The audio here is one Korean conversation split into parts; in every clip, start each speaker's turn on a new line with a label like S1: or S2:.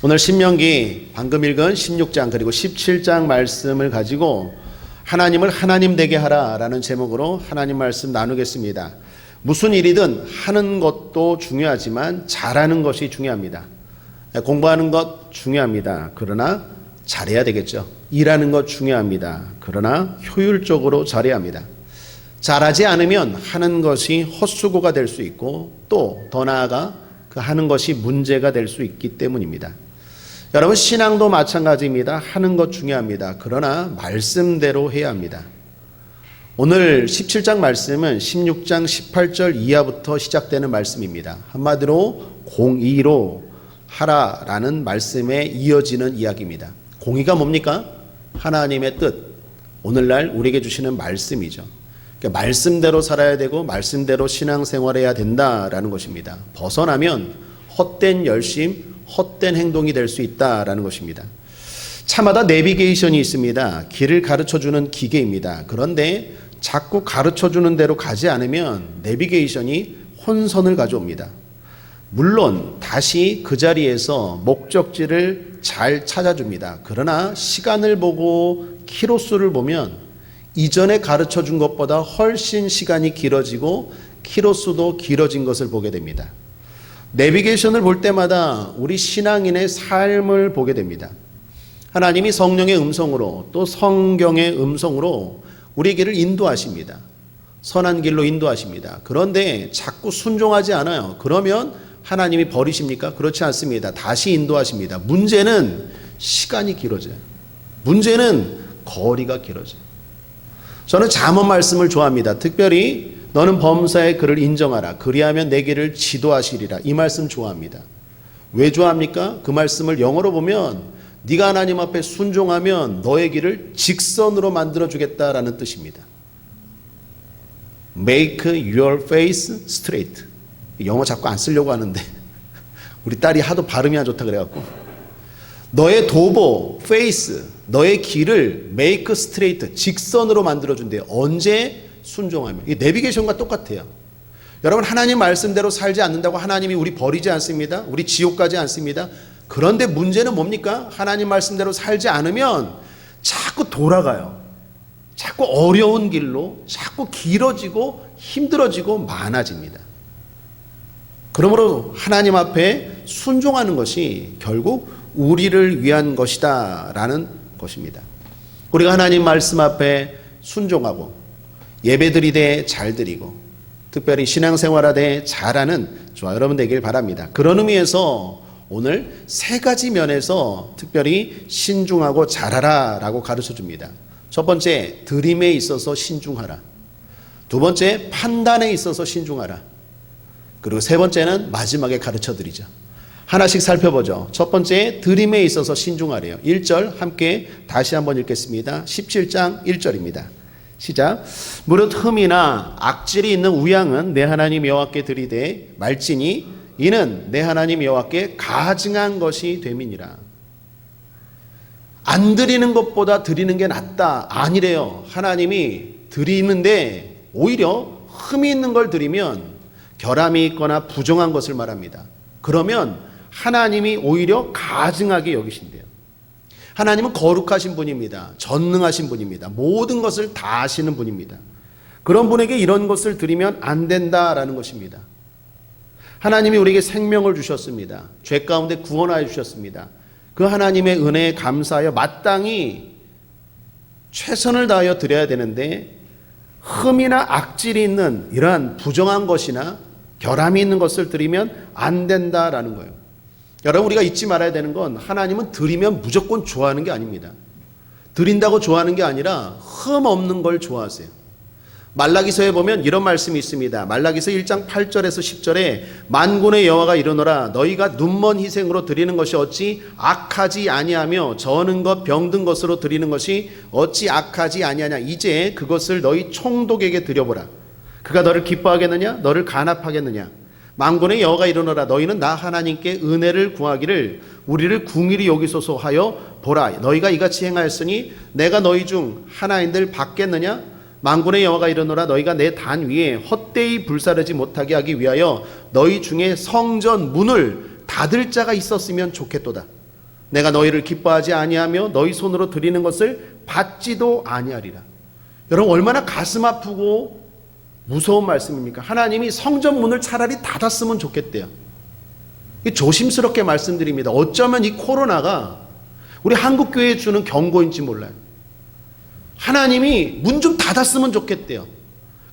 S1: 오늘 신명기 방금 읽은 16장 그리고 17장 말씀을 가지고 하나님을 하나님 되게 하라라는 제목으로 하나님 말씀 나누겠습니다. 무슨 일이든 하는 것도 중요하지만 잘하는 것이 중요합니다. 공부하는 것 중요합니다. 그러나 잘해야 되겠죠. 일하는 것 중요합니다. 그러나 효율적으로 잘해야 합니다. 잘하지 않으면 하는 것이 헛수고가 될 수 있고 또 더 나아가 그 하는 것이 문제가 될 수 있기 때문입니다. 여러분, 신앙도 마찬가지입니다. 하는 것 중요합니다. 그러나 말씀대로 해야 합니다. 오늘 17장 말씀은 16장 18절 이하부터 시작되는 말씀입니다. 한마디로 공의로 하라라는 말씀에 이어지는 이야기입니다. 공의가 뭡니까? 하나님의 뜻, 오늘날 우리에게 주시는 말씀이죠. 그러니까 말씀대로 살아야 되고 말씀대로 신앙생활해야 된다라는 것입니다. 벗어나면 헛된 열심, 헛된 행동이 될 수 있다라는 것입니다. 차마다 내비게이션이 있습니다. 길을 가르쳐주는 기계입니다. 그런데 자꾸 가르쳐주는 대로 가지 않으면 내비게이션이 혼선을 가져옵니다. 물론 다시 그 자리에서 목적지를 잘 찾아줍니다. 그러나 시간을 보고 키로수를 보면 이전에 가르쳐준 것보다 훨씬 시간이 길어지고 키로수도 길어진 것을 보게 됩니다. 내비게이션을 볼 때마다 우리 신앙인의 삶을 보게 됩니다. 하나님이 성령의 음성으로 또 성경의 음성으로 우리 길을 인도하십니다. 선한 길로 인도하십니다. 그런데 자꾸 순종하지 않아요. 그러면 하나님이 버리십니까? 그렇지 않습니다. 다시 인도하십니다. 문제는 시간이 길어져요. 문제는 거리가 길어져요. 저는 잠언 말씀을 좋아합니다. 특별히 너는 범사의 그를 인정하라. 그리하면 내 길을 지도하시리라. 이 말씀 좋아합니다. 왜 좋아합니까? 그 말씀을 영어로 보면 네가 하나님 앞에 순종하면 너의 길을 직선으로 만들어주겠다라는 뜻입니다. Make your face straight. 영어 자꾸 안 쓰려고 하는데 우리 딸이 하도 발음이 안 좋다 그래갖고 너의 도보, face, 너의 길을 make straight, 직선으로 만들어준대요. 언제? 순종하면. 이 내비게이션과 똑같아요. 여러분, 하나님 말씀대로 살지 않는다고 하나님이 우리 버리지 않습니다. 우리 지옥 가지 않습니다. 그런데 문제는 뭡니까? 하나님 말씀대로 살지 않으면 자꾸 돌아가요. 자꾸 어려운 길로, 자꾸 길어지고 힘들어지고 많아집니다. 그러므로 하나님 앞에 순종하는 것이 결국 우리를 위한 것이다 라는 것입니다. 우리가 하나님 말씀 앞에 순종하고 예배드리되 잘 드리고 특별히 신앙생활하되 잘하는 저와 여러분 되길 바랍니다. 그런 의미에서 오늘 세 가지 면에서 특별히 신중하고 잘하라 라고 가르쳐 줍니다. 첫 번째, 드림에 있어서 신중하라. 두 번째, 판단에 있어서 신중하라. 그리고 세 번째는 마지막에 가르쳐 드리죠. 하나씩 살펴보죠. 첫 번째, 드림에 있어서 신중하래요. 1절 함께 다시 한번 읽겠습니다. 17장 1절입니다. 시작. 무릇 흠이나 악질이 있는 우양은 내 하나님 여호와께 드리되 말지니 이는 내 하나님 여호와께 가증한 것이 됨이니라. 안 드리는 것보다 드리는 게 낫다. 아니래요. 하나님이 드리는데 오히려 흠이 있는 걸 드리면 결함이 있거나 부정한 것을 말합니다. 그러면 하나님이 오히려 가증하게 여기신대요. 하나님은 거룩하신 분입니다. 전능하신 분입니다. 모든 것을 다 아시는 분입니다. 그런 분에게 이런 것을 드리면 안 된다라는 것입니다. 하나님이 우리에게 생명을 주셨습니다. 죄 가운데 구원하여 주셨습니다. 그 하나님의 은혜에 감사하여 마땅히 최선을 다하여 드려야 되는데 흠이나 악질이 있는 이러한 부정한 것이나 결함이 있는 것을 드리면 안 된다라는 거예요. 여러분, 우리가 잊지 말아야 되는 건 하나님은 드리면 무조건 좋아하는 게 아닙니다. 드린다고 좋아하는 게 아니라 흠 없는 걸 좋아하세요. 말라기서에 보면 이런 말씀이 있습니다. 말라기서 1장 8절에서 10절에 만군의 여호와가 이르노라 너희가 눈먼 희생으로 드리는 것이 어찌 악하지 아니하며 저는 것 병든 것으로 드리는 것이 어찌 악하지 아니하냐. 이제 그것을 너희 총독에게 드려보라. 그가 너를 기뻐하겠느냐 너를 간합하겠느냐. 만군의 여호와가 이르노라 너희는 나 하나님께 은혜를 구하기를 우리를 궁일이 여기소서 하여 보라. 너희가 이같이 행하였으니 내가 너희 중 하나인들 받겠느냐. 만군의 여호와가 이르노라 너희가 내 단 위에 헛되이 불사르지 못하게 하기 위하여 너희 중에 성전 문을 닫을 자가 있었으면 좋겠도다. 내가 너희를 기뻐하지 아니하며 너희 손으로 드리는 것을 받지도 아니하리라. 여러분 얼마나 가슴 아프고 무서운 말씀입니까? 하나님이 성전 문을 차라리 닫았으면 좋겠대요. 조심스럽게 말씀드립니다. 어쩌면 이 코로나가 우리 한국교회에 주는 경고인지 몰라요. 하나님이 문 좀 닫았으면 좋겠대요.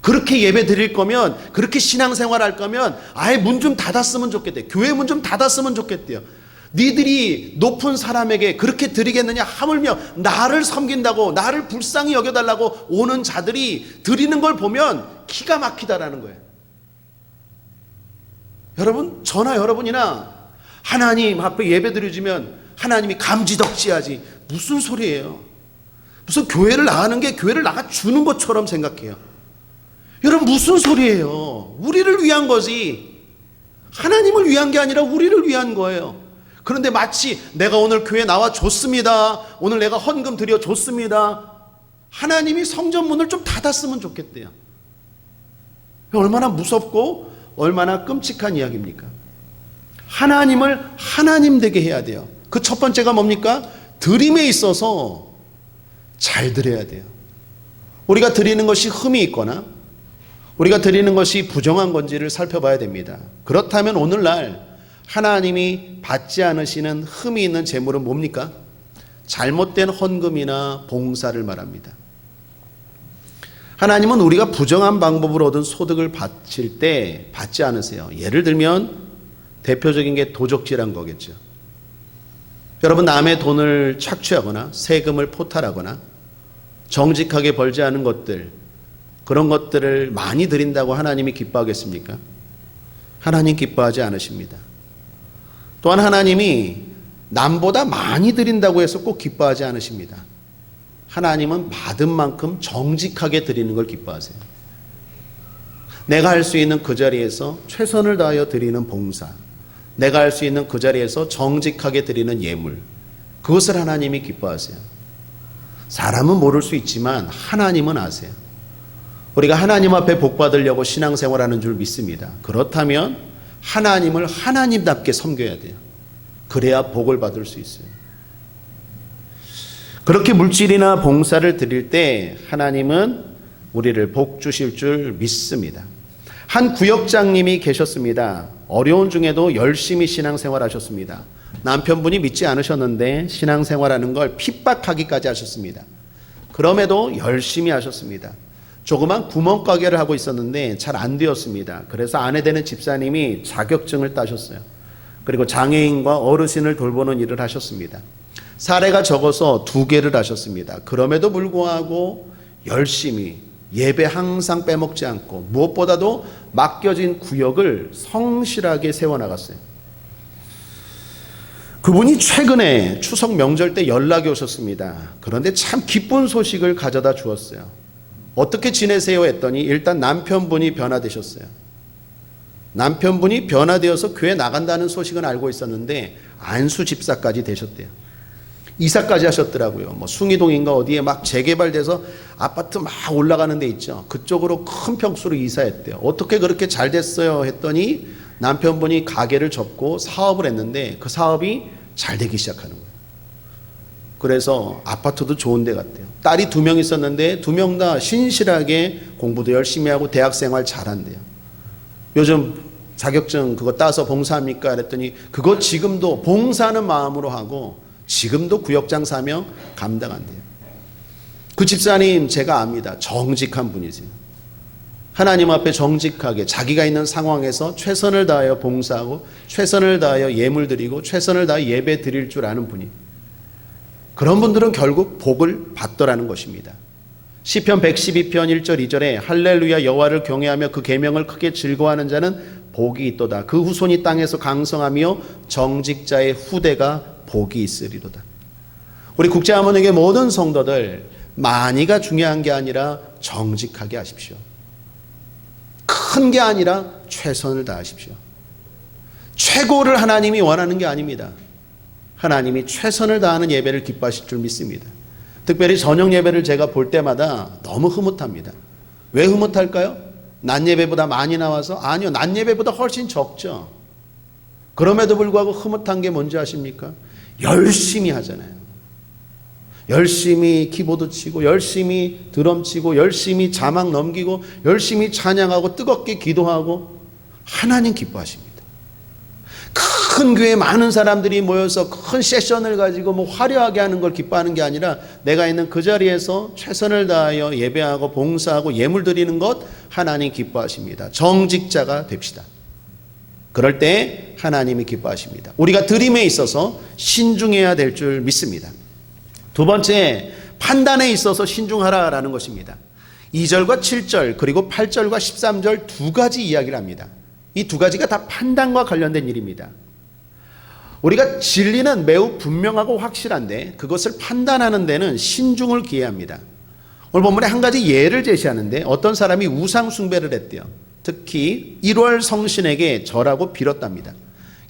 S1: 그렇게 예배 드릴 거면, 그렇게 신앙생활 할 거면 아예 문 좀 닫았으면 좋겠대요. 교회 문 좀 닫았으면 좋겠대요. 니들이 높은 사람에게 그렇게 드리겠느냐? 하물며 나를 섬긴다고, 나를 불쌍히 여겨달라고 오는 자들이 드리는 걸 보면 기가 막히다라는 거예요. 여러분, 저나 여러분이나 하나님 앞에 예배 드려주면 하나님이 감지덕지하지 무슨 소리예요? 무슨 교회를 나가는 게 교회를 나가 주는 것처럼 생각해요. 여러분 무슨 소리예요? 우리를 위한 거지. 하나님을 위한 게 아니라 우리를 위한 거예요. 그런데 마치 내가 오늘 교회 나와 줬습니다. 오늘 내가 헌금 드려 줬습니다. 하나님이 성전 문을 좀 닫았으면 좋겠대요. 얼마나 무섭고 얼마나 끔찍한 이야기입니까? 하나님을 하나님 되게 해야 돼요. 그 첫 번째가 뭡니까? 드림에 있어서 잘 드려야 돼요. 우리가 드리는 것이 흠이 있거나 우리가 드리는 것이 부정한 건지를 살펴봐야 됩니다. 그렇다면 오늘날 하나님이 받지 않으시는 흠이 있는 재물은 뭡니까? 잘못된 헌금이나 봉사를 말합니다. 하나님은 우리가 부정한 방법으로 얻은 소득을 바칠 때 받지 않으세요. 예를 들면 대표적인 게 도적질한 거겠죠. 여러분 남의 돈을 착취하거나 세금을 포탈하거나 정직하게 벌지 않은 것들, 그런 것들을 많이 드린다고 하나님이 기뻐하겠습니까? 하나님 기뻐하지 않으십니다. 또한 하나님이 남보다 많이 드린다고 해서 꼭 기뻐하지 않으십니다. 하나님은 받은 만큼 정직하게 드리는 걸 기뻐하세요. 내가 할 수 있는 그 자리에서 최선을 다하여 드리는 봉사, 내가 할 수 있는 그 자리에서 정직하게 드리는 예물, 그것을 하나님이 기뻐하세요. 사람은 모를 수 있지만 하나님은 아세요. 우리가 하나님 앞에 복 받으려고 신앙생활하는 줄 믿습니다. 그렇다면 하나님을 하나님답게 섬겨야 돼요. 그래야 복을 받을 수 있어요. 그렇게 물질이나 봉사를 드릴 때 하나님은 우리를 복 주실 줄 믿습니다. 한 구역장님이 계셨습니다. 어려운 중에도 열심히 신앙생활 하셨습니다. 남편분이 믿지 않으셨는데 신앙생활하는 걸 핍박하기까지 하셨습니다. 그럼에도 열심히 하셨습니다. 조그만 구멍가게를 하고 있었는데 잘 안 되었습니다. 그래서 아내 되는 집사님이 자격증을 따셨어요. 그리고 장애인과 어르신을 돌보는 일을 하셨습니다. 사례가 적어서 2개를 하셨습니다. 그럼에도 불구하고 열심히 예배 항상 빼먹지 않고 무엇보다도 맡겨진 구역을 성실하게 세워나갔어요. 그분이 최근에 추석 명절 때 연락이 오셨습니다. 그런데 참 기쁜 소식을 가져다 주었어요. 어떻게 지내세요? 했더니 일단 남편분이 변화되셨어요. 남편분이 변화되어서 교회 나간다는 소식은 알고 있었는데 안수 집사까지 되셨대요. 이사까지 하셨더라고요. 뭐 숭이동인가 어디에 막 재개발돼서 아파트 막 올라가는 데 있죠. 그쪽으로 큰 평수로 이사했대요. 어떻게 그렇게 잘 됐어요? 했더니 남편분이 가게를 접고 사업을 했는데 그 사업이 잘 되기 시작하는 거예요. 그래서 아파트도 좋은 데 갔대요. 딸이 2명 있었는데 2명 다 신실하게 공부도 열심히 하고 대학생활 잘한대요. 요즘 자격증 그거 따서 봉사합니까? 그랬더니 그거 지금도 봉사하는 마음으로 하고 지금도 구역장 사명 감당한대요. 그 집사님 제가 압니다. 정직한 분이세요. 하나님 앞에 정직하게 자기가 있는 상황에서 최선을 다하여 봉사하고 최선을 다하여 예물 드리고 최선을 다하여 예배 드릴 줄 아는 분이, 그런 분들은 결국 복을 받더라는 것입니다. 시편 112편 1절 2절에 할렐루야 여호와를 경외하며 그 계명을 크게 즐거워하는 자는 복이 있도다. 그 후손이 땅에서 강성하며 정직자의 후대가 복이 있으리로다. 우리 국제하모니교회 모든 성도들 많이가 중요한 게 아니라 정직하게 하십시오. 큰 게 아니라 최선을 다하십시오. 최고를 하나님이 원하는 게 아닙니다. 하나님이 최선을 다하는 예배를 기뻐하실 줄 믿습니다. 특별히 저녁 예배를 제가 볼 때마다 너무 흐뭇합니다. 왜 흐뭇할까요? 낮 예배보다 많이 나와서? 아니요, 낮 예배보다 훨씬 적죠. 그럼에도 불구하고 흐뭇한 게 뭔지 아십니까? 열심히 하잖아요. 열심히 키보드 치고 열심히 드럼 치고 열심히 자막 넘기고 열심히 찬양하고 뜨겁게 기도하고 하나님 기뻐하십니다. 큰 교회에 많은 사람들이 모여서 큰 세션을 가지고 화려하게 하는 걸 기뻐하는 게 아니라 내가 있는 그 자리에서 최선을 다하여 예배하고 봉사하고 예물 드리는 것 하나님 기뻐하십니다. 정직자가 됩시다. 그럴 때 하나님이 기뻐하십니다. 우리가 드림에 있어서 신중해야 될 줄 믿습니다. 두 번째, 판단에 있어서 신중하라라는 것입니다. 2절과 7절 그리고 8절과 13절 두 가지 이야기를 합니다. 이 두 가지가 다 판단과 관련된 일입니다. 우리가 진리는 매우 분명하고 확실한데 그것을 판단하는 데는 신중을 기해야 합니다. 오늘 본문에 한 가지 예를 제시하는데 어떤 사람이 우상 숭배를 했대요. 특히 1월 성신에게 절하고 빌었답니다.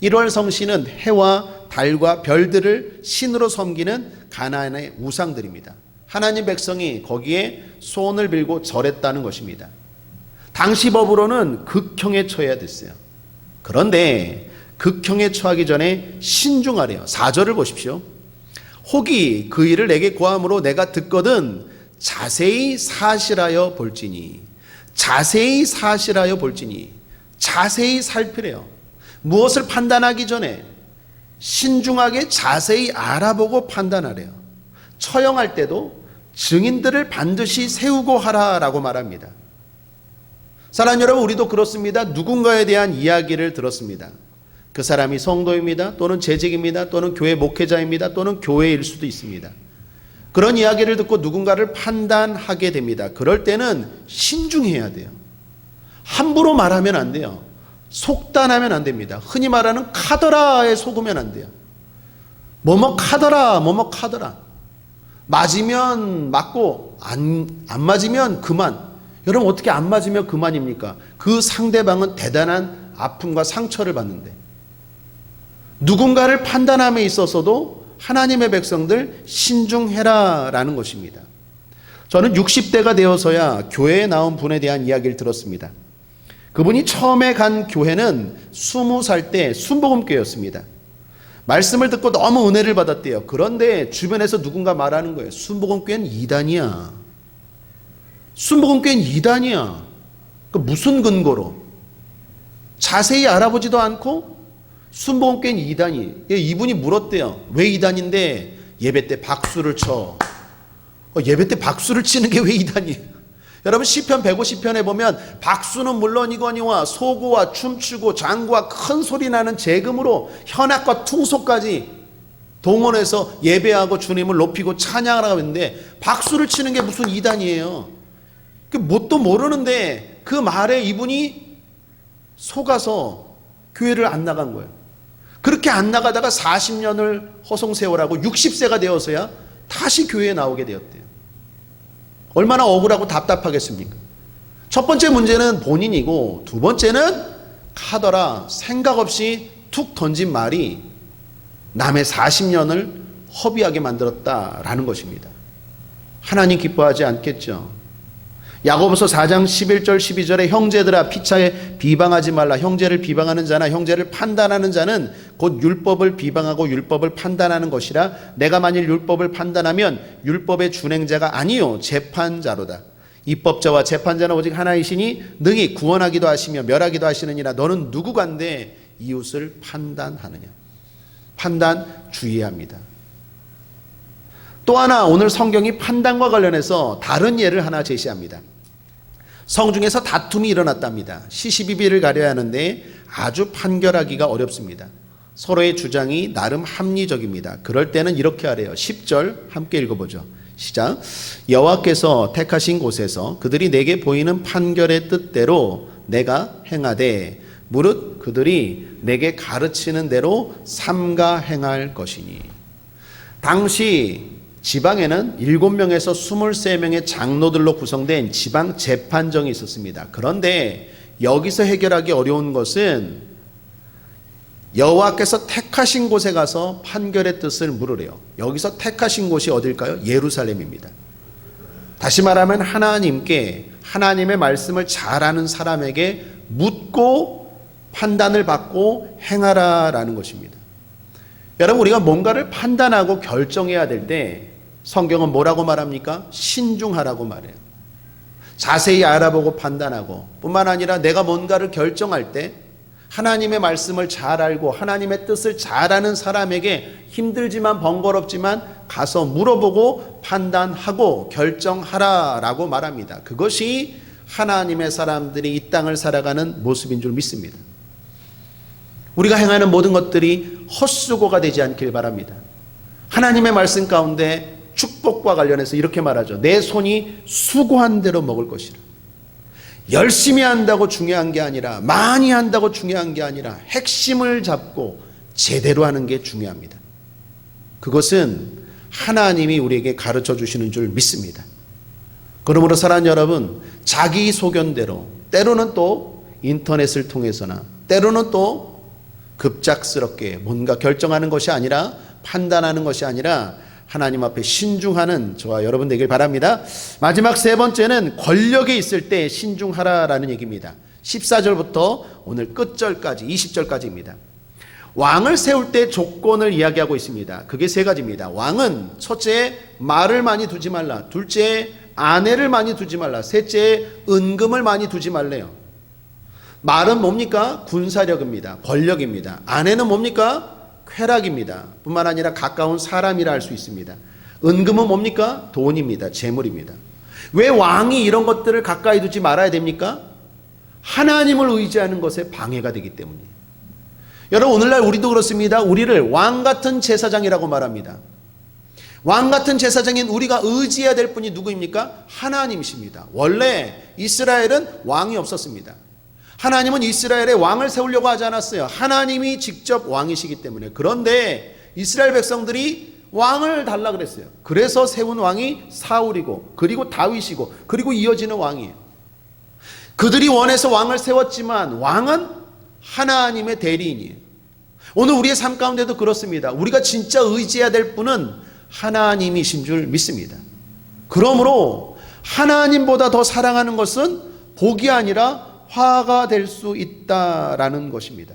S1: 1월 성신은 해와 달과 별들을 신으로 섬기는 가나안의 우상들입니다. 하나님 백성이 거기에 소원을 빌고 절했다는 것입니다. 당시 법으로는 극형에 처해야 됐어요. 그런데 극형에 처하기 전에 신중하래요. 4절을 보십시오. 혹이 그 일을 내게 고함으로 내가 듣거든 자세히 사실하여 볼지니, 자세히 사실하여 볼지니, 자세히 살피래요. 무엇을 판단하기 전에 신중하게 자세히 알아보고 판단하래요. 처형할 때도 증인들을 반드시 세우고 하라라고 말합니다. 사랑하는 여러분, 우리도 그렇습니다. 누군가에 대한 이야기를 들었습니다. 그 사람이 성도입니다. 또는 재직입니다. 또는 교회 목회자입니다. 또는 교회일 수도 있습니다. 그런 이야기를 듣고 누군가를 판단하게 됩니다. 그럴 때는 신중해야 돼요. 함부로 말하면 안 돼요. 속단하면 안 됩니다. 흔히 말하는 카더라에 속으면 안 돼요. 뭐뭐 카더라, 뭐뭐 카더라. 맞으면 맞고 안 맞으면 그만. 여러분, 어떻게 안 맞으면 그만입니까? 그 상대방은 대단한 아픔과 상처를 받는데. 누군가를 판단함에 있어서도 하나님의 백성들 신중해라라는 것입니다. 저는 60대가 되어서야 교회에 나온 분에 대한 이야기를 들었습니다. 그분이 처음에 간 교회는 20살 때 순복음교회였습니다. 말씀을 듣고 너무 은혜를 받았대요. 그런데 주변에서 누군가 말하는 거예요. 순복음교회는 이단이야. 순복음교회는 이단이야. 그 무슨 근거로? 자세히 알아보지도 않고 순복음교회는 이단이. 이분이 물었대요. 왜 이단인데? 예배 때 박수를 쳐. 예배 때 박수를 치는 게 왜 이단이에요? 여러분, 시편 150편에 보면 박수는 물론이거니와 소고와 춤추고 장구와 큰 소리 나는 재금으로 현악과 퉁소까지 동원해서 예배하고 주님을 높이고 찬양하라고 했는데 박수를 치는 게 무슨 이단이에요? 그 뭣도 모르는데 그 말에 이분이 속아서 교회를 안 나간 거예요. 그렇게 안 나가다가 40년을 허송세월하고 60세가 되어서야 다시 교회에 나오게 되었대요. 얼마나 억울하고 답답하겠습니까? 첫 번째 문제는 본인이고, 두 번째는 카더라, 생각 없이 툭 던진 말이 남의 40년을 허비하게 만들었다라는 것입니다. 하나님 기뻐하지 않겠죠. 야고보서 4장 11절 12절에 형제들아 피차에 비방하지 말라. 형제를 비방하는 자나 형제를 판단하는 자는 곧 율법을 비방하고 율법을 판단하는 것이라. 내가 만일 율법을 판단하면 율법의 준행자가 아니요 재판자로다. 입법자와 재판자는 오직 하나이시니 능히 구원하기도 하시며 멸하기도 하시느니라. 너는 누구간데 이웃을 판단하느냐. 판단 주의해야 합니다. 또 하나, 오늘 성경이 판단과 관련해서 다른 예를 하나 제시합니다. 성중에서 다툼이 일어났답니다. 시시비비를 가려야 하는데 아주 판결하기가 어렵습니다. 서로의 주장이 나름 합리적입니다. 그럴 때는 이렇게 하래요. 10절 함께 읽어보죠. 시작. 여호와께서 택하신 곳에서 그들이 내게 보이는 판결의 뜻대로 내가 행하되 무릇 그들이 내게 가르치는 대로 삼가 행할 것이니. 당시 지방에는 7명에서 23명의 장로들로 구성된 지방 재판정이 있었습니다. 그런데 여기서 해결하기 어려운 것은 여호와께서 택하신 곳에 가서 판결의 뜻을 물으래요. 여기서 택하신 곳이 어딜까요? 예루살렘입니다. 다시 말하면 하나님께, 하나님의 말씀을 잘 아는 사람에게 묻고 판단을 받고 행하라라는 것입니다. 여러분, 우리가 뭔가를 판단하고 결정해야 될 때 성경은 뭐라고 말합니까? 신중하라고 말해요. 자세히 알아보고 판단하고, 뿐만 아니라 내가 뭔가를 결정할 때 하나님의 말씀을 잘 알고 하나님의 뜻을 잘 아는 사람에게 힘들지만 번거롭지만 가서 물어보고 판단하고 결정하라라고 말합니다. 그것이 하나님의 사람들이 이 땅을 살아가는 모습인 줄 믿습니다. 우리가 행하는 모든 것들이 헛수고가 되지 않길 바랍니다. 하나님의 말씀 가운데 축복과 관련해서 이렇게 말하죠. 내 손이 수고한 대로 먹을 것이라. 열심히 한다고 중요한 게 아니라, 많이 한다고 중요한 게 아니라 핵심을 잡고 제대로 하는 게 중요합니다. 그것은 하나님이 우리에게 가르쳐 주시는 줄 믿습니다. 그러므로 사랑하는 여러분, 자기 소견대로, 때로는 또 인터넷을 통해서나 때로는 또 급작스럽게 뭔가 결정하는 것이 아니라, 판단하는 것이 아니라 하나님 앞에 신중하는 저와 여러분 되길 바랍니다. 마지막 세 번째는 권력에 있을 때 신중하라라는 얘기입니다. 14절부터 오늘 끝절까지 20절까지입니다. 왕을 세울 때 조건을 이야기하고 있습니다. 그게 세 가지입니다. 왕은 첫째, 말을 많이 두지 말라. 둘째, 아내를 많이 두지 말라. 셋째, 은금을 많이 두지 말래요. 말은 뭡니까? 군사력입니다. 권력입니다. 아내는 뭡니까? 쾌락입니다. 뿐만 아니라 가까운 사람이라 할 수 있습니다. 은금은 뭡니까? 돈입니다. 재물입니다. 왜 왕이 이런 것들을 가까이 두지 말아야 됩니까? 하나님을 의지하는 것에 방해가 되기 때문이에요. 여러분, 오늘날 우리도 그렇습니다. 우리를 왕 같은 제사장이라고 말합니다. 왕 같은 제사장인 우리가 의지해야 될 분이 누구입니까? 하나님이십니다. 원래 이스라엘은 왕이 없었습니다. 하나님은 이스라엘에 왕을 세우려고 하지 않았어요. 하나님이 직접 왕이시기 때문에. 그런데 이스라엘 백성들이 왕을 달라 그랬어요. 그래서 세운 왕이 사울이고, 그리고 다윗이고, 그리고 이어지는 왕이에요. 그들이 원해서 왕을 세웠지만 왕은 하나님의 대리인이에요. 오늘 우리의 삶 가운데도 그렇습니다. 우리가 진짜 의지해야 될 분은 하나님이신 줄 믿습니다. 그러므로 하나님보다 더 사랑하는 것은 복이 아니라 화가 될 수 있다라는 것입니다.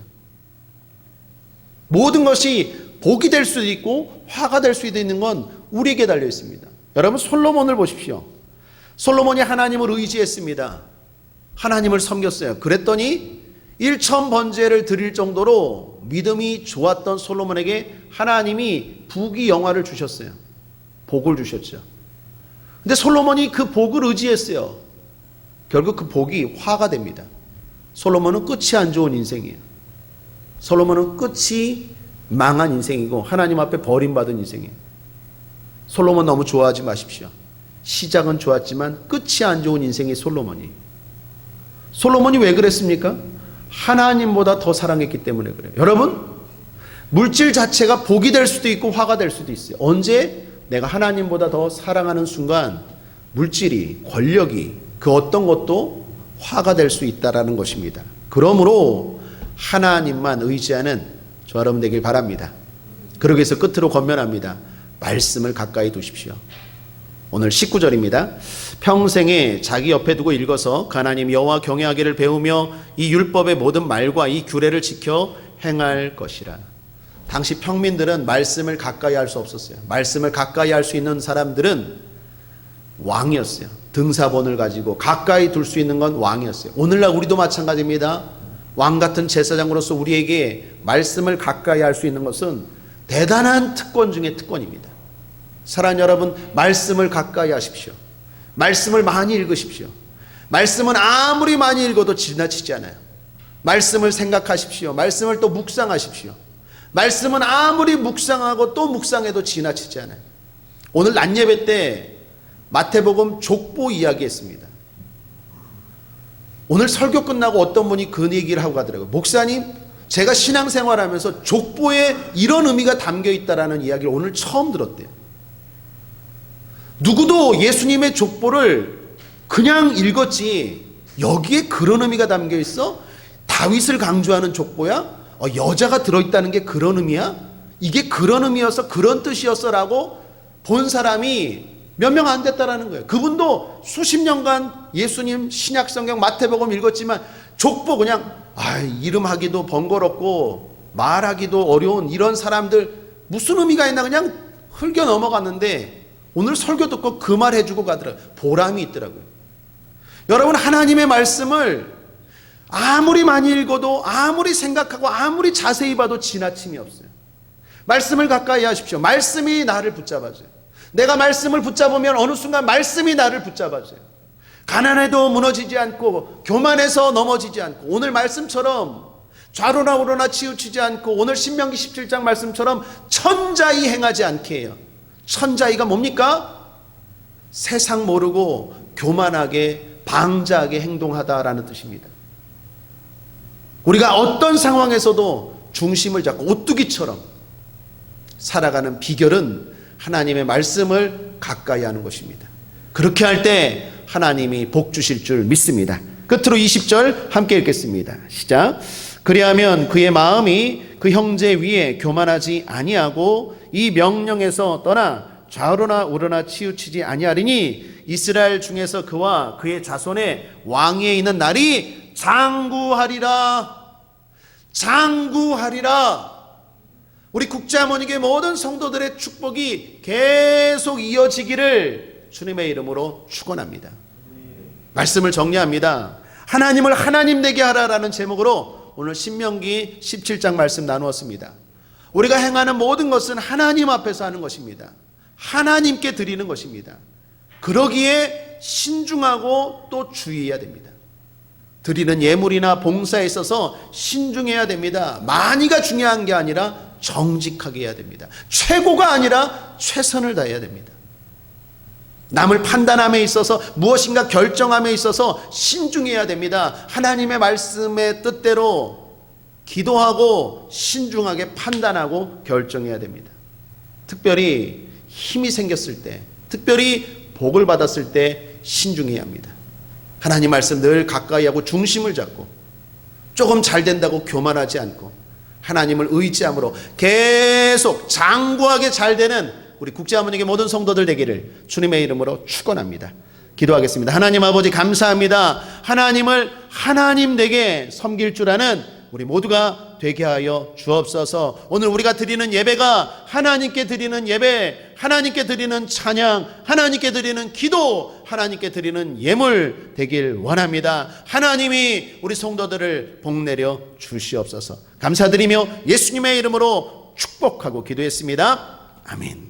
S1: 모든 것이 복이 될 수도 있고 화가 될 수도 있는 건 우리에게 달려 있습니다. 여러분, 솔로몬을 보십시오. 솔로몬이 하나님을 의지했습니다. 하나님을 섬겼어요. 그랬더니 일천번제를 드릴 정도로 믿음이 좋았던 솔로몬에게 하나님이 부귀영화를 주셨어요. 복을 주셨죠. 근데 솔로몬이 그 복을 의지했어요. 결국 그 복이 화가 됩니다. 솔로몬은 끝이 안 좋은 인생이에요. 솔로몬은 끝이 망한 인생이고 하나님 앞에 버림받은 인생이에요. 솔로몬 너무 좋아하지 마십시오. 시작은 좋았지만 끝이 안 좋은 인생이 솔로몬이. 솔로몬이 왜 그랬습니까? 하나님보다 더 사랑했기 때문에 그래요. 여러분, 물질 자체가 복이 될 수도 있고 화가 될 수도 있어요. 언제 내가 하나님보다 더 사랑하는 순간 물질이, 권력이, 그 어떤 것도 화가 될 수 있다라는 것입니다. 그러므로 하나님만 의지하는 저 여러분 되길 바랍니다. 그러기 위해서 끝으로 권면합니다. 말씀을 가까이 두십시오. 오늘 19절입니다. 평생에 자기 옆에 두고 읽어서 하나님 여호와 경외하기를 배우며 이 율법의 모든 말과 이 규례를 지켜 행할 것이라. 당시 평민들은 말씀을 가까이 할 수 없었어요. 말씀을 가까이 할 수 있는 사람들은 왕이었어요. 등사본을 가지고 가까이 둘 수 있는 건 왕이었어요. 오늘날 우리도 마찬가지입니다. 왕 같은 제사장으로서 우리에게 말씀을 가까이 할 수 있는 것은 대단한 특권 중에 특권입니다. 사랑하는 여러분, 말씀을 가까이 하십시오. 말씀을 많이 읽으십시오. 말씀은 아무리 많이 읽어도 지나치지 않아요. 말씀을 생각하십시오. 말씀을 또 묵상하십시오. 말씀은 아무리 묵상하고 또 묵상해도 지나치지 않아요. 오늘 낮 예배 때 마태복음 족보 이야기했습니다. 오늘 설교 끝나고 어떤 분이 그 얘기를 하고 가더라고요. 목사님, 제가 신앙생활하면서 족보에 이런 의미가 담겨 있다라는 이야기를 오늘 처음 들었대요. 누구도 예수님의 족보를 그냥 읽었지 여기에 그런 의미가 담겨 있어? 다윗을 강조하는 족보야? 여자가 들어있다는 게 그런 의미야? 이게 그런 의미였어? 그런 뜻이었어? 라고 본 사람이 몇 명 안 됐다라는 거예요. 그분도 수십 년간 예수님 신약성경 마태복음 읽었지만 족보 그냥 이름 하기도 번거롭고 말하기도 어려운 이런 사람들 무슨 의미가 있나 그냥 흘겨 넘어갔는데 오늘 설교 듣고 그 말 해주고 가더라고요. 보람이 있더라고요. 여러분, 하나님의 말씀을 아무리 많이 읽어도, 아무리 생각하고, 아무리 자세히 봐도 지나침이 없어요. 말씀을 가까이 하십시오. 말씀이 나를 붙잡아줘요. 내가 말씀을 붙잡으면 어느 순간 말씀이 나를 붙잡아줘요. 가난해도 무너지지 않고, 교만해서 넘어지지 않고, 오늘 말씀처럼 좌로나 우로나 치우치지 않고, 오늘 신명기 17장 말씀처럼 천자이 행하지 않게 해요. 천자이가 뭡니까? 세상 모르고 교만하게 방자하게 행동하다라는 뜻입니다. 우리가 어떤 상황에서도 중심을 잡고 오뚜기처럼 살아가는 비결은 하나님의 말씀을 가까이 하는 것입니다. 그렇게 할 때 하나님이 복 주실 줄 믿습니다. 끝으로 20절 함께 읽겠습니다. 시작. 그리하면 그의 마음이 그 형제 위에 교만하지 아니하고 이 명령에서 떠나 좌우로나 우로나 치우치지 아니하리니 이스라엘 중에서 그와 그의 자손의 왕위에 있는 날이 장구하리라. 장구하리라. 우리 국제하모니교회 모든 성도들의 축복이 계속 이어지기를 주님의 이름으로 축원합니다. 말씀을 정리합니다. 하나님을 하나님 되게 하라라는 제목으로 오늘 신명기 17장 말씀 나누었습니다. 우리가 행하는 모든 것은 하나님 앞에서 하는 것입니다. 하나님께 드리는 것입니다. 그러기에 신중하고 또 주의해야 됩니다. 드리는 예물이나 봉사에 있어서 신중해야 됩니다. 많이가 중요한 게 아니라 정직하게 해야 됩니다. 최고가 아니라 최선을 다해야 됩니다. 남을 판단함에 있어서 무엇인가 결정함에 있어서 신중해야 됩니다. 하나님의 말씀의 뜻대로 기도하고 신중하게 판단하고 결정해야 됩니다. 특별히 힘이 생겼을 때, 특별히 복을 받았을 때 신중해야 합니다. 하나님 말씀 늘 가까이 하고 중심을 잡고 조금 잘 된다고 교만하지 않고 하나님을 의지함으로 계속 장구하게 잘 되는 우리 국제하모니교회 모든 성도들 되기를 주님의 이름으로 축원합니다. 기도하겠습니다. 하나님 아버지 감사합니다. 하나님을 하나님 되게 섬길 줄 아는 우리 모두가 되게 하여 주옵소서. 오늘 우리가 드리는 예배가 하나님께 드리는 예배, 하나님께 드리는 찬양, 하나님께 드리는 기도, 하나님께 드리는 예물 되길 원합니다. 하나님이 우리 성도들을 복내려 주시옵소서. 감사드리며 예수님의 이름으로 축복하고 기도했습니다. 아멘.